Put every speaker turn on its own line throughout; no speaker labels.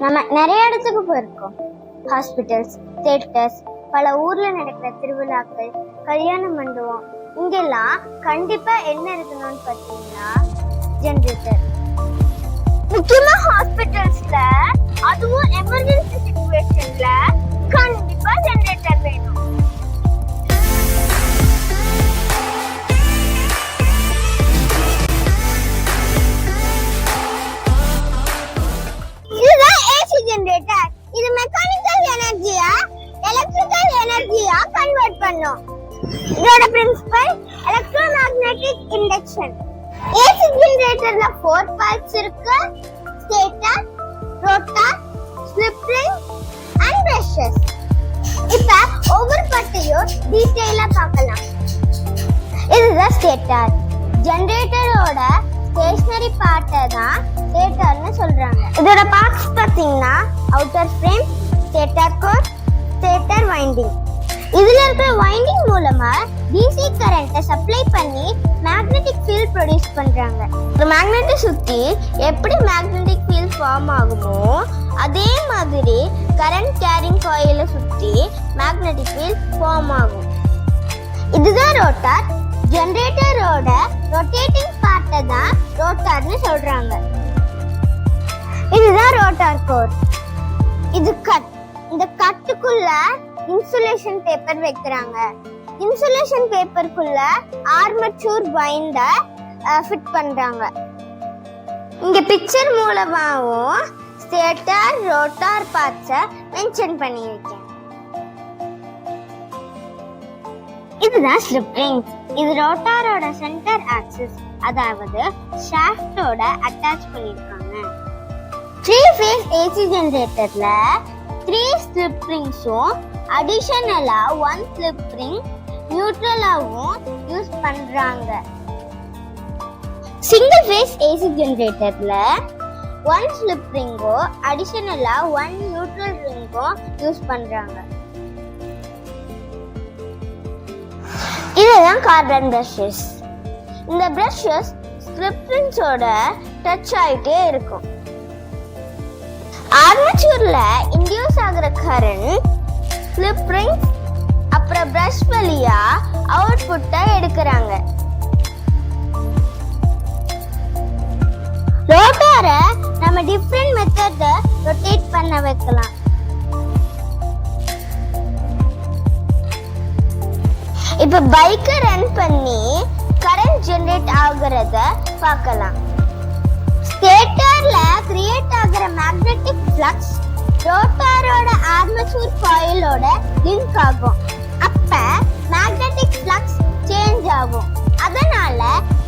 நம்ம நிறைய இடத்துக்கு போயிருக்கோம். ஹாஸ்பிட்டல்ஸ், தியேட்டர்ஸ், பல ஊர்ல நடக்கிற திருவிழாக்கள், கல்யாண மண்டபம், இங்கெல்லாம் கண்டிப்பா என்ன இருக்கணும்னு பார்த்தீங்கன்னா ஜெனரேட்டர். முக்கியமா ஹாஸ்பிட்டல்ஸ்ல, அதுவும் எமர்ஜென்சி சிச்சுவேஷன்ல கண்டிப்பா ஜெனரேட்டர் வேணும். இதுதான் ஏசி ஜெனரேட்டர். இது மெக்கானிக்கல் எனர்ஜியா எலக்ட்ரிக்கல் எனர்ஜியா கன்வெர்ட் பண்ணும். இதோட பிரின்சிபல் எலக்ட்ரோமேக்னெட்டிக் இண்டக்ஷன். ஏசி ஜெனரேட்டர்ல 4 பார்ட்ஸ் இருக்கு: stator, rotor, slip ring and brushes. இப்ப ஒவ்வொரு பார்ட்டையும் டீடைலா பார்க்கலாம். இதுதான் ஸ்டேட்டர். ஜெனரேட்டரோட ஸ்டேஷனரி பார்ட்டை தான் ஸ்டேட்டர்னு சொல்றாங்க. இதோட பார்ட்ஸ் பார்த்தீங்கன்னா outer frame, stator core, stator winding. இதுல இருக்கிற வைண்டிங் மூலமா டிசி கரண்ட்டை சப்ளை பண்ணி மேக்னெட்டிக் ஃபீல்ட் ப்ரொடியூஸ் பண்றாங்க. ஒரு மேக்னெட்டை சுத்தி எப்படி மேக்னெட்டிக் ஃபீல்ட் ஃபார்ம் ஆகுமோ அதே மாதிரி கரண்ட் கேரிங் காயிலை சுத்தி மேக்னெட்டிக் ஃபீல்ட் ஃபார்ம் ஆகும். இதுதான் ரோட்டார். ஜெனரேட்டரோட ரொட்டேட்டிங் பார்ட்டை தான் ரோட்டார்னு சொல்றாங்க. இதுதான் ரோட்டார் கோர். இது கட். இந்த கட்டுக்குள்ள இன்சுலேஷன் பேப்பர் வைக்கிறாங்க. இன்சுலேஷன் பேப்பருக்குள்ள ஆர்மச்சூர் வைண்ட ஃபிட் பண்றாங்க. இங்க பிக்சர் மூலமாவும் ஸ்டேட்டர், ரோட்டார் பார்ட்ஸை மென்ஷன் பண்ணியிருக்கேன். இதுதான் ஸ்லிப் ரிங்ஸ். இது ரோட்டாரோட சென்டர் ஆக்சிஸ், அதாவது ஷாஃப்டோட அட்டாச் பண்ணிருக்காங்க. 3 ஃபேஸ் ஏசி ஜெனரேட்டர்ல 3 ஸ்லிப் ரிங்ஸும் அடிஷனலா 1 ஸ்லிப் ரிங் நியூட்ரலாவும் யூஸ் பண்றாங்க. சிங்கிள் ஃபேஸ் ஏசி ஜெனரேட்டர்ல 1 ஸ்லிப் ரிங்கோ அடிஷனலா 1 நியூட்ரல் ரிங்கோ யூஸ் பண்றாங்க. இதுதான் கார்பன் பிரஷஸ். இந்த பிரஷஸ் ஸ்லிப் ரிங்ஸோட டச் ஆயிட்டே இருக்கும். ஆர்மேச்சர்ல இன்டியூஸ் ஆகிற கரண்ட் ஸ்லிப் ரிங்ஸ் அப்புறம் பிரஷ் வழியா அவுட்புட்டை எடுக்கிறாங்க. ரோட்டாரை நம்ம டிஃபரெண்ட் மெத்தட்ல ரொட்டேட் பண்ண வைக்கலாம். இப்ப பைக்கை ரன் பண்ணி கரண்ட் ஜெனரேட் ஆகுறத பார்க்கலாம். ஸ்டேட்டர்ல கிரியேட் ஆகுற மேக்னெட்டிக் ஃப்ளக்ஸ் ரோட்டாரோட ஆர்மேச்சர் காயிலோட லிங்க் ஆகும். அப்ப மேக்னெட்டிக் ஃப்ளக்ஸ் சேஞ்ச் ஆகும். அதனால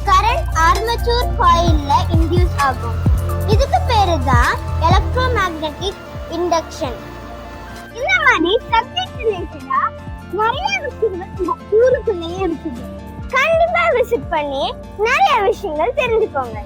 கரண்ட் ஆர்மேச்சர் காயில்ல இன்டியூஸ் ஆகும். இதுக்கு பேரு தான் எலக்ட்ரோமேக்னெட்டிக் இண்டக்ஷன். இந்த மாதிரி சப்ஜெக்ட் ரிலேட்டடா நிறைய விஷயங்கள் ஊருக்குள்ளேயே இருக்குது. கண்டிப்பா விசிட் பண்ணி நிறைய விஷயங்கள் தெரிஞ்சுக்கோங்க.